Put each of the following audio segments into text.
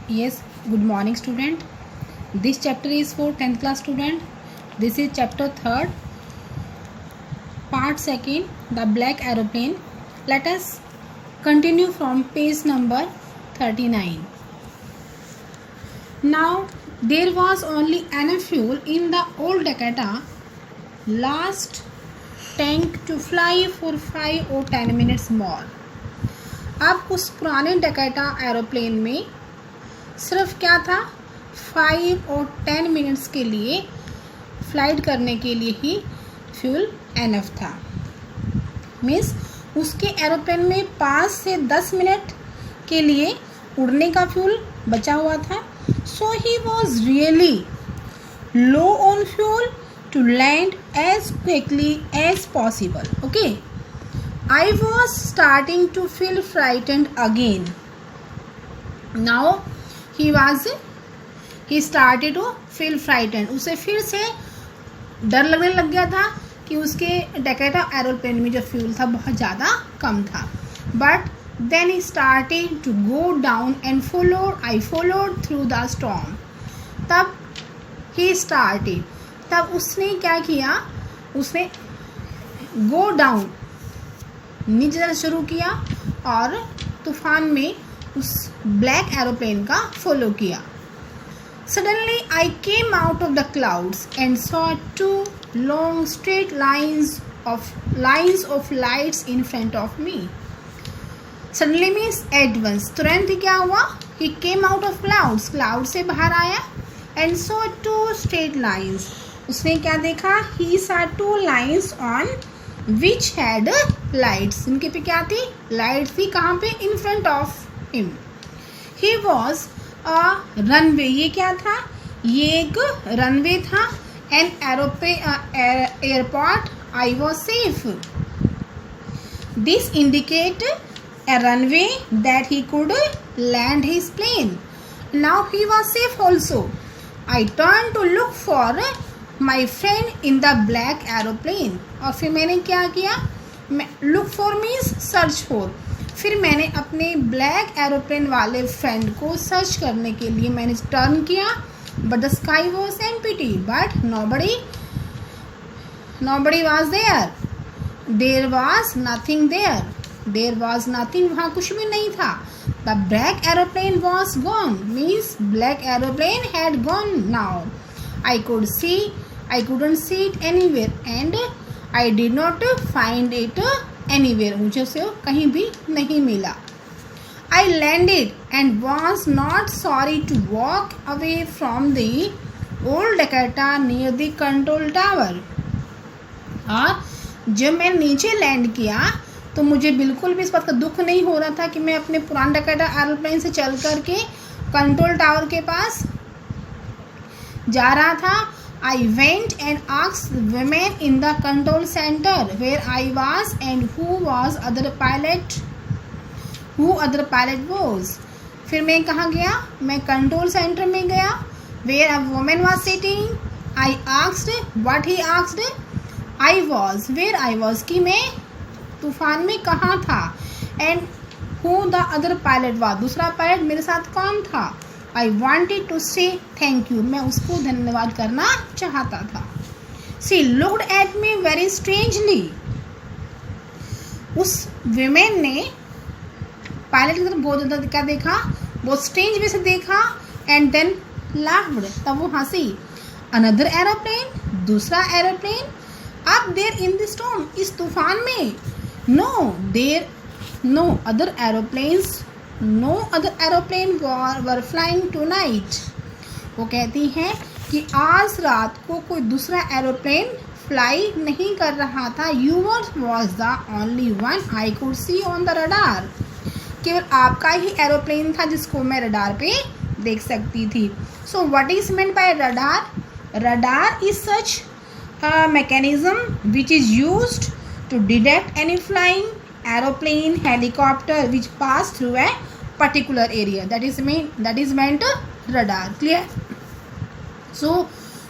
Yes, good morning student. This chapter is for 10th class student. This is chapter 3rd, part 2nd, the black aeroplane. Let us continue from page number 39. Now, there was only enough fuel in the old Dakota last tank to fly for 5 or 10 minutes more. अब उस पुराने डकैटा aeroplane में सिर्फ क्या था, 5 और 10 minutes के लिए फ्लाइट करने के लिए ही फ्यूल एनफ था. मीन्स उसके एरोप्लेन में 5 से 10 मिनट के लिए उड़ने का फ्यूल बचा हुआ था. So he was really low on fuel to land as quickly as possible. Okay, I was starting to feel frightened again. Now he started to feel frightened. उसे फिर से डर लगने लग गया था कि उसके डकैटा एरोप्लेन में जो फ्यूल था बहुत ज़्यादा कम था. But then he started to go down and I followed through the storm. तब उसने क्या किया, उसने go down नीचे जाना शुरू किया और तूफान में उस ब्लैक एरोप्लेन का फॉलो किया. Suddenly I came out of the clouds and saw 2 long straight lines of lights in front of me. Suddenly means at once, तुरंत ही क्या हुआ, he came out of clouds, cloud से बाहर आया. And saw 2 straight lines, उसने क्या देखा, he saw 2 lines on which had lights, उनके पे क्या थी, लाइट्स थी. कहाँ पे, इन front of him. He was a runway, ये क्या था, ये एक रनवे था. An airport, I was safe. This indicate a runway that he could land his plane. Now he was safe also. I turned to look for my friend in the black aeroplane. और फिर मैंने क्या किया, look for means search for. फिर मैंने अपने black aeroplane वाले friend को सर्च करने के लिए मैंने टर्न किया. But the sky was empty. But nobody was there. There was nothing there. There was nothing, वहाँ कुछ भी नहीं था. The black aeroplane was gone. Means black aeroplane had gone now. I couldn't see it anywhere and I did not find it anywhere. मुझे उसे कहीं भी नहीं मिला. I landed and was not sorry to walk away from the old Dakota near the control tower. और जब मैं नीचे लैंड किया तो मुझे बिल्कुल भी इस बात का दुख नहीं हो रहा था कि मैं अपने पुराने डकैटा एरोप्लेन से चल कर के कंट्रोल टावर के पास जा रहा था. I went and asked women in the control center where I was and who other pilot was. फिर मैं कहाँ गया, मैं कंट्रोल सेंटर में गया. where a woman was sitting, I asked what he asked. where I was कि मैं तूफान में कहाँ था. and who the other pilot was, दूसरा पायलट मेरे साथ कौन था. I wanted to say thank you, मैं उसको धन्यवाद करना चाहता था. She looked at me very strangely. उस विमेन ने पायलट की तरफ बहुत ज़्यादा क्या देखा, बहुत स्ट्रेंज वे से देखा. एंड देन laughed, तब वो हंसी. Another aeroplane, दूसरा aeroplane. Up there in the storm, इस तूफान में. No other aeroplane were flying tonight. वो कहती हैं कि आज रात को कोई दूसरा एरोप्लेन फ्लाई नहीं कर रहा था. Yours was the only one I could see on the radar. केवल आपका ही एरोप्लेन था जिसको मैं रडार पे देख सकती थी. So what is meant by radar? Radar is such a mechanism which is used to detect any flying aeroplane, helicopter which pass through a particular area. That is meant radar. Clear? So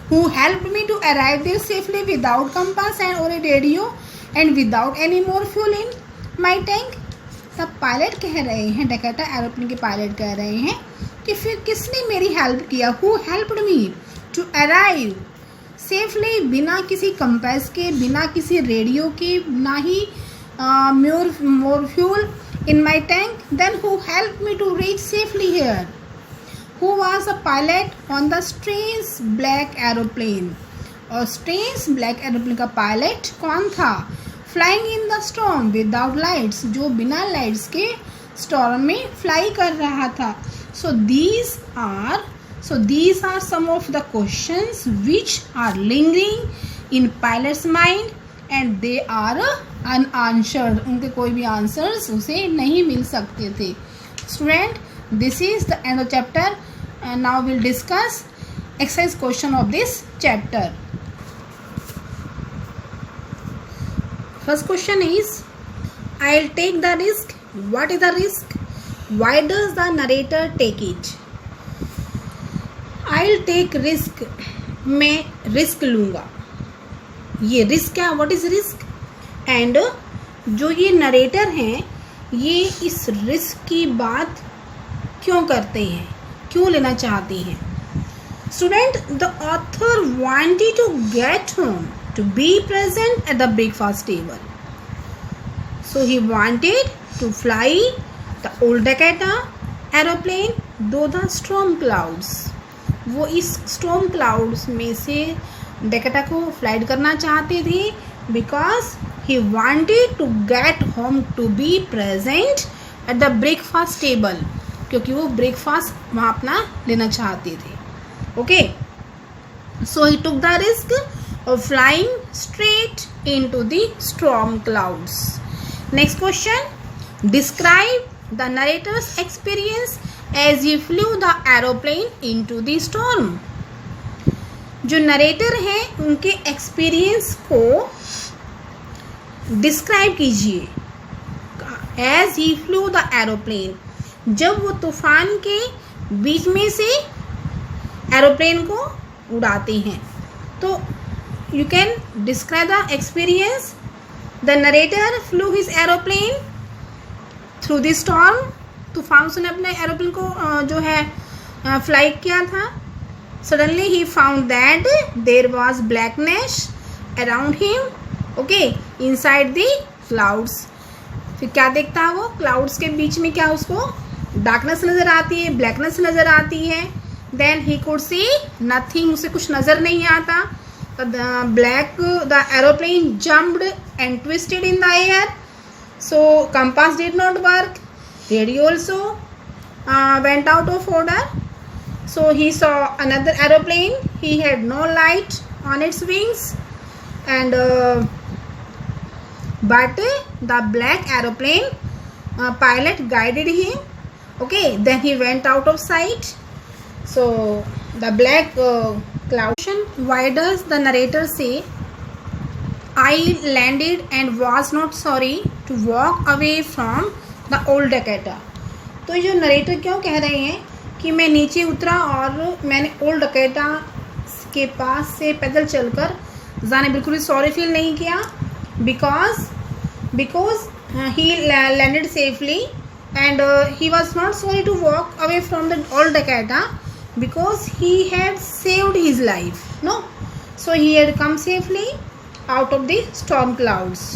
who helped me to arrive there safely without compass or a radio and without any more fuel in my tank. तब pilot कह रहे हैं, डकैटा aeroplane के pilot कह रहे हैं कि फिर किसने मेरी हेल्प किया, who helped me to arrive safely, बिना किसी कंपास के, बिना किसी रेडियो के, ना ही more fuel in my tank, then who helped me to reach safely here, who was a pilot on the strange black aeroplane, और strange black aeroplane का पायलट कौन था, flying in the storm without lights, जो बिना lights के storm में fly कर रहा था. so these are some of the questions which are lingering in pilot's mind and they are unanswered. उनके कोई भी आंसर्स उसे नहीं मिल सकते थे. Student, this is the end of chapter and now will discuss exercise question of this chapter. First question is I will take the risk. What is the risk? Why does the narrator take it? I will take risk, मैं risk लूँगा. ये risk क्या, what is risk? And जो ये narrator हैं ये इस risk की बात क्यों करते हैं, क्यों लेना चाहते हैं? Student, the author wanted to get home to be present at the breakfast table. So he wanted to fly the old Dakota aeroplane though the storm clouds. वो इस स्टॉर्म क्लाउड्स में से डेकाटा को फ्लाइट करना चाहते थे because he wanted to get home to be present at the breakfast table, क्योंकि वो ब्रेकफास्ट वहाँ अपना लेना चाहते थे. Okay, so he took the risk of flying straight into the storm clouds. Next question, describe the narrator's experience as he flew the aeroplane into the storm. जो narrator हैं उनके एक्सपीरियंस को डिस्क्राइब कीजिए. As he flew the aeroplane, जब वो तूफान के बीच में से एरोप्लेन को उड़ाते हैं. तो you can describe the experience. The narrator flu his aeroplane through the storm. तूफान से अपने एरोप्लेन को जो है फ्लाई किया था. Suddenly he found that there was blackness around him. Okay, inside the clouds. फिर क्या देखता है वो, क्लाउड्स के बीच में क्या उसको डार्कनेस नज़र आती है, ब्लैकनेस नज़र आती है. Then he could see nothing, उसे कुछ नज़र नहीं आता. The aeroplane jumped and twisted in the air. So compass did not work. Radio also went out of order. So he saw another aeroplane. He had no light on its wings and but the black aeroplane pilot guided him. Okay, then he went out of sight. So the black cloud. Why does the narrator say I landed and was not sorry to walk away from the old Dakota? तो ये जो narrator क्यों कह रहे हैं कि मैं नीचे उतरा और मैंने ओल्ड डकैटा के पास से पैदल चलकर जाने बिल्कुल भी सॉरी फील नहीं किया. Because he landed safely and he was not sorry to walk away from the old Dakota because he had saved his life. No, so he had come safely out of the storm clouds.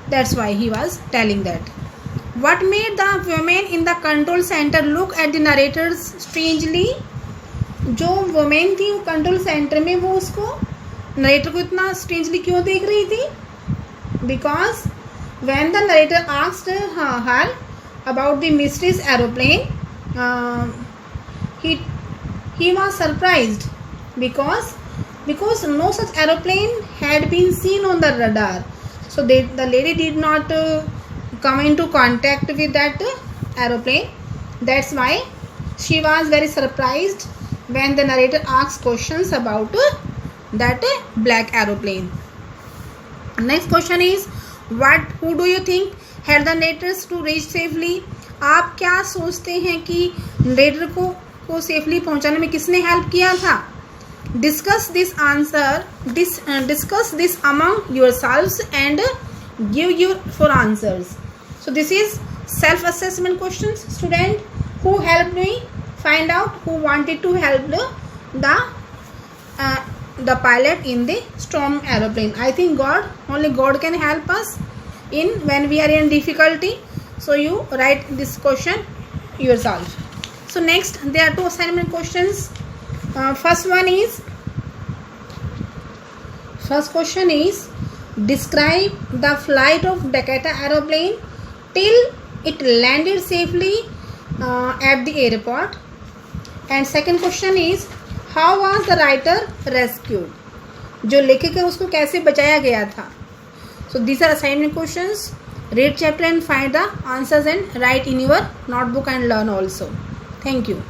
That's why he was telling that. What made the women in the control center look at the narrators strangely? जो women थी वो control centre में वो उसको narrator को इतना strangely क्यों देख रही थी? Because when the narrator asked her about the mysterious aeroplane, he was surprised because no such aeroplane had been seen on the radar. So the lady did not come into contact with that aeroplane. That's why she was very surprised when the narrator asked questions about that black aeroplane. Next question is, who do you think helped the narrators to reach safely? आप क्या सोचते हैं कि narrator को safely पहुंचाने में किसने help किया था? Discuss this among yourselves and give your 4 answers. So this is self-assessment questions. Student, who helped me? find out who wanted to help the pilot in the storm aeroplane. I think God, only God can help us in when we are in difficulty. So you write this question yourself. So next, there are 2 assignment questions. First question is describe the flight of Dakota aeroplane till it landed safely at the airport. And second question is how was the writer rescued? जो लेखक है उसको कैसे बचाया गया था? So these are assignment questions. Read chapter and find the answers and write in your notebook and learn also. Thank you.